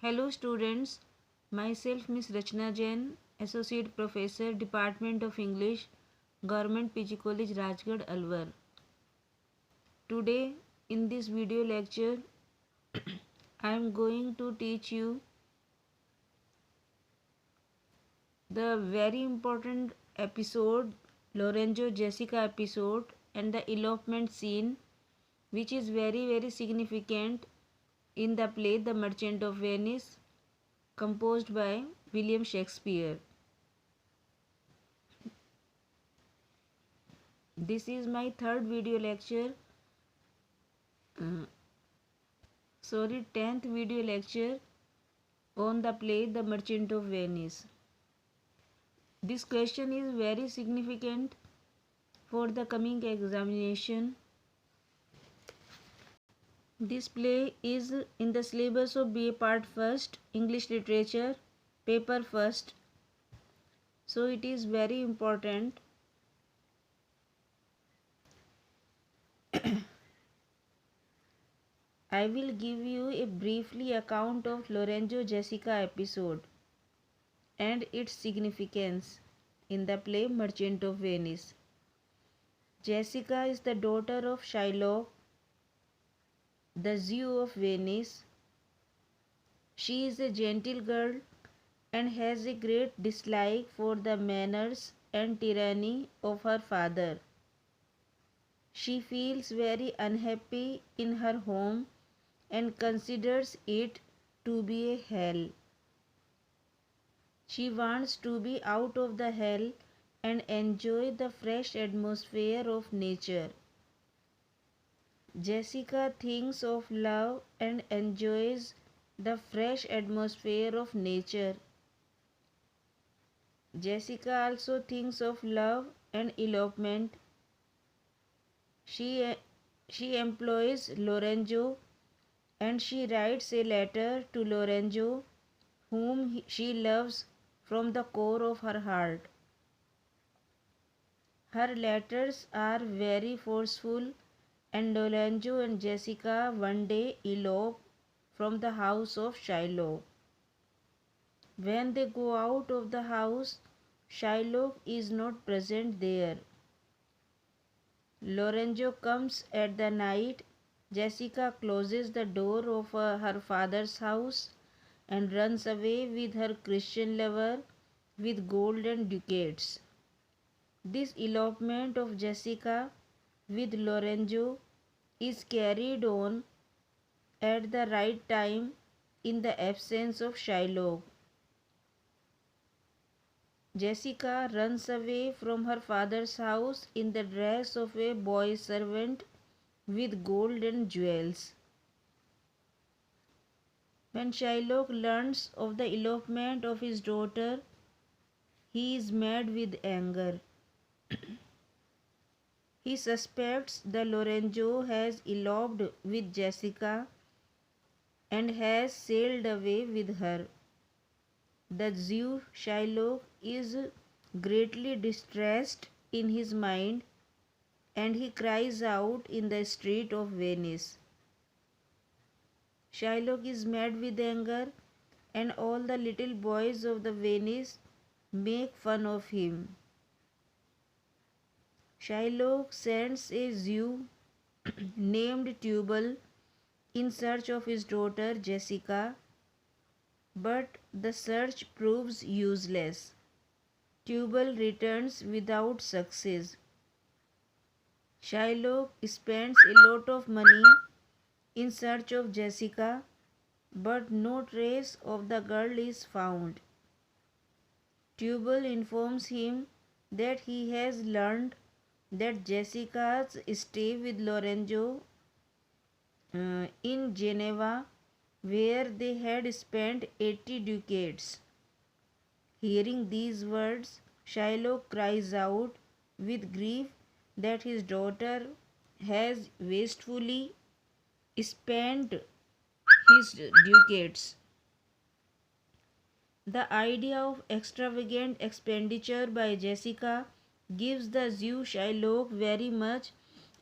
Hello students, myself Miss Rachna Jain, Associate Professor, Department of English, Government PG College, Rajgarh, Alwar. Today in this video lecture, I am going to teach you the very important episode, Lorenzo Jessica episode, and the elopement scene, which is very significant in the play The Merchant of Venice, composed by William Shakespeare. This is my third video lecture, 10th video lecture on the play The Merchant of Venice. This question is very significant for the coming examination. This play is in the syllabus of BA Part 1st, English Literature, Paper 1st. So it is very important. I will give you a briefly account of Lorenzo Jessica episode and its significance in the play Merchant of Venice. Jessica is the daughter of Shylock, the Jew of Venice. She is a gentle girl and has a great dislike for the manners and tyranny of her father. She feels very unhappy in her home and considers it to be a hell. She wants to be out of the hell and enjoy the fresh atmosphere of nature. Jessica thinks of love and enjoys the fresh atmosphere of nature. Jessica also thinks of love and elopement. She employs Lorenzo and she writes a letter to Lorenzo, whom she loves from the core of her heart. Her letters are very forceful, and Lorenzo and Jessica one day elope from the house of Shylock. When they go out of the house, Shylock is not present there. Lorenzo comes at the night. Jessica closes the door of her father's house and runs away with her Christian lover with gold and ducats. This elopement of Jessica with Lorenzo is carried on at the right time in the absence of Shylock. Jessica runs away from her father's house in the dress of a boy servant with gold and jewels. When Shylock learns of the elopement of his daughter, he is mad with anger. He suspects that Lorenzo has eloped with Jessica and has sailed away with her. The Jew Shylock is greatly distressed in his mind and he cries out in the street of Venice. Shylock is mad with anger and all the little boys of the Venice make fun of him. Shylock sends a Jew named Tubal in search of his daughter Jessica, but the search proves useless. Tubal returns without success. Shylock spends a lot of money in search of Jessica, but no trace of the girl is found. Tubal informs him that he has learned that Jessica's stay with Lorenzo in Geneva, where they had spent 80 ducats. Hearing these words, Shylock cries out with grief that his daughter has wastefully spent his ducats. The idea of extravagant expenditure by Jessica gives the Jew Shylock very much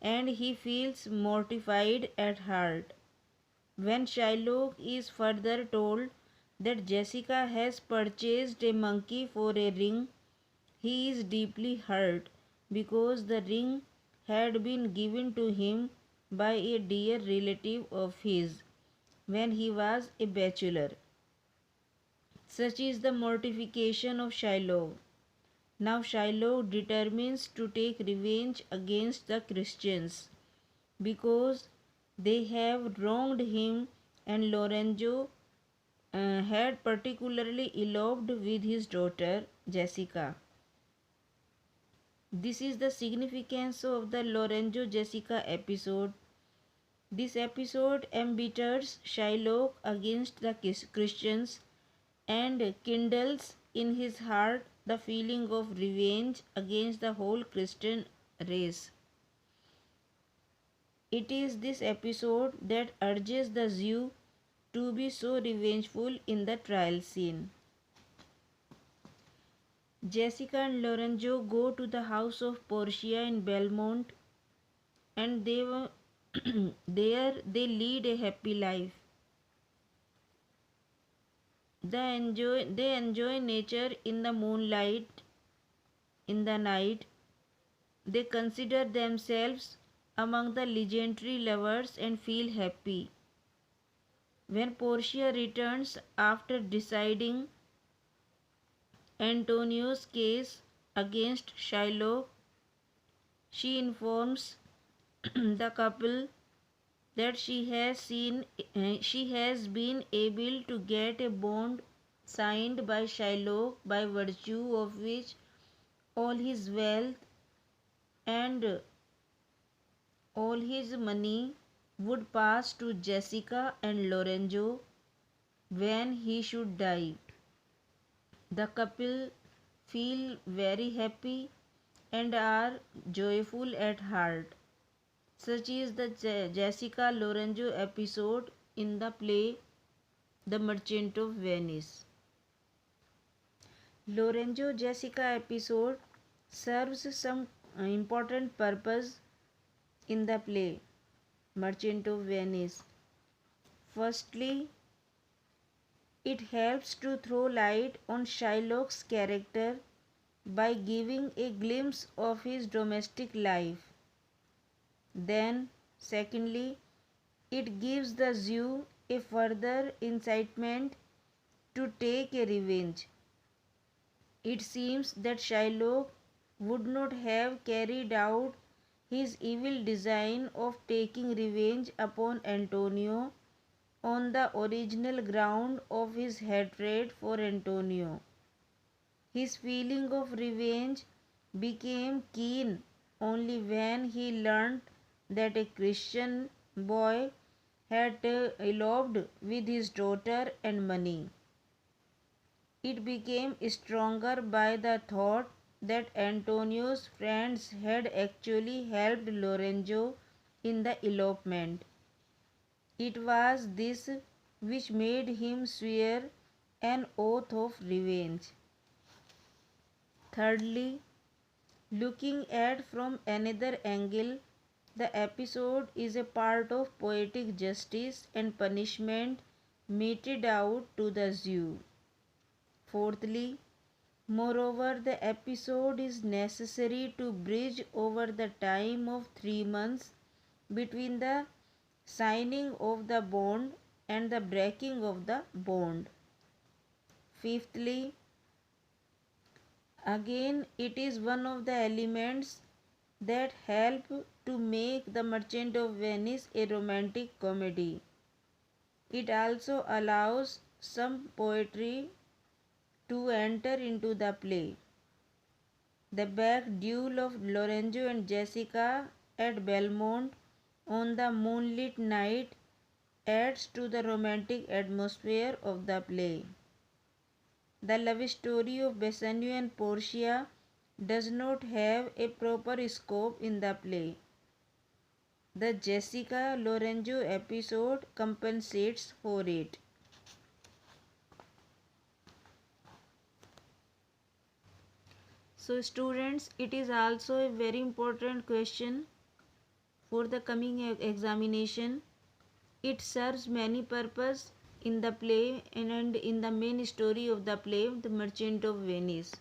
and he feels mortified at heart. When Shylock is further told that Jessica has purchased a monkey for a ring, he is deeply hurt because the ring had been given to him by a dear relative of his when he was a bachelor. Such is the mortification of Shiloh. Now Shiloh determines to take revenge against the Christians because they have wronged him, and Lorenzo had particularly eloped with his daughter Jessica. This is the significance of the Lorenzo Jessica episode. This episode embitters Shylock against the Christians and kindles in his heart the feeling of revenge against the whole Christian race. It is this episode that urges the Jew to be so revengeful in the trial scene. Jessica and Lorenzo go to the house of Portia in Belmont, and there they lead a happy life. They enjoy nature in the moonlight in the night. They consider themselves among the legendary lovers and feel happy. When Portia returns after deciding Antonio's case against Shiloh, she informs the couple that she has been able to get a bond signed by Shiloh, by virtue of which all his wealth and all his money would pass to Jessica and Lorenzo when he should die. The couple feel very happy and are joyful at heart. Such is the Jessica Lorenzo episode in the play The Merchant of Venice. Lorenzo Jessica episode serves some important purpose in the play Merchant of Venice. Firstly, it helps to throw light on Shylock's character by giving a glimpse of his domestic life. Then, secondly, it gives the Jew a further incitement to take a revenge. It seems that Shylock would not have carried out his evil design of taking revenge upon Antonio on the original ground of his hatred for Antonio. His feeling of revenge became keen only when he learnt that a Christian boy had eloped with his daughter and money. It became stronger by the thought that Antonio's friends had actually helped Lorenzo in the elopement. It was this which made him swear an oath of revenge. Thirdly, looking at from another angle, the episode is a part of poetic justice and punishment meted out to the Jew. Fourthly, moreover, the episode is necessary to bridge over the time of 3 months between the signing of the bond and the breaking of the bond. Fifthly, again, it is one of the elements that help to make The Merchant of Venice a romantic comedy. It also allows some poetry to enter into the play. The back duel of Lorenzo and Jessica at Belmont on the moonlit night adds to the romantic atmosphere of the play. The love story of Bassanio and Portia does not have a proper scope in the play. The Jessica Lorenzo episode compensates for it. So students, it is also a very important question for the coming examination. It serves many purposes in the play and in the main story of the play, The Merchant of Venice.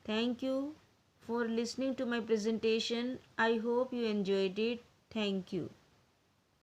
Thank you for listening to my presentation. I hope you enjoyed it. Thank you.